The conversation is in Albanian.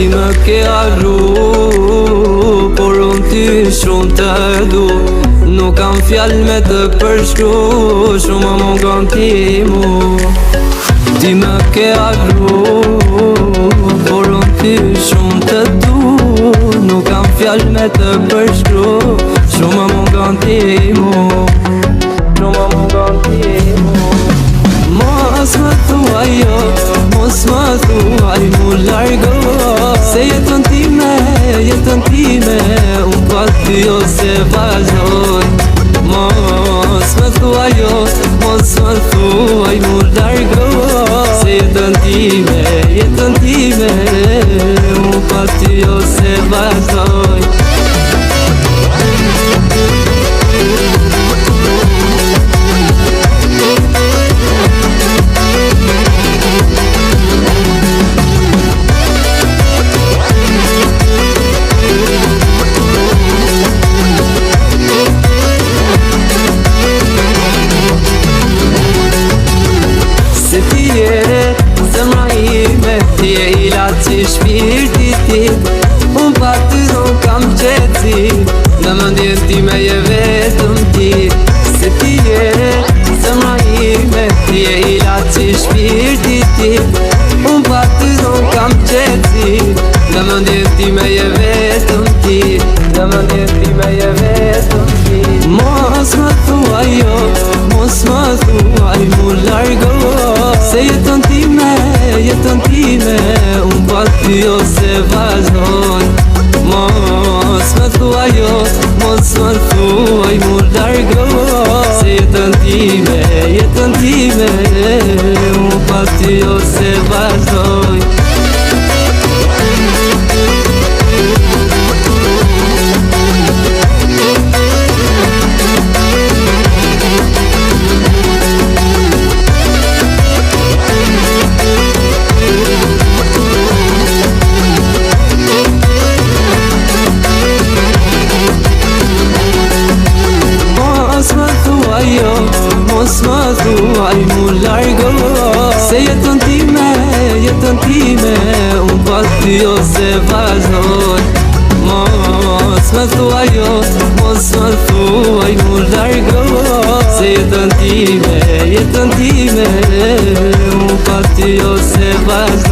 Ti më ke arru, por unë ty shumë të du. Nuk kam fjall me të përshkru, shumë më mungon ti mu. Ti më ke arru, por unë ty shumë të du. Nuk kam fjall me të përshkru, shumë më mungon ti mu. Shumë më mungon ti mu. Mos më thuaj jo, mos më thuaj mu largo. Se jetën time, unë pa ty jo se vazhdoj. Mos më thuaj jo, mos më thuaj mu largo. Se jetën time, unë pa ty jo se vazhdoj. Zemra ime, ti e ilaci shpirtit tim. Unë pa ty nuk kam qetësi, në mendjen time je vetëm ti. Se ti e zemra ime, ti e ilaci shpirtit tim. Unë pa ty nuk kam qetësi, në mendjen time je vetëm ti. Në mendjen time je vetëm ti. Mos më thuaj jo, mos më thuaj mu largo. Se jetën time, unë pa ty jo se vazhdoj. Mos më thuaj jo, mos më thuaj mu largo. Se jetën time, unë pa ty jo se vazhdoj. Mos më thuaj mu largo. Se jetën time, unë pa ty jo se vazhdoj. Mos më thuaj jo, mos më thuaj mu largo. Se jetën time, unë pa ty jo se vazhdoj.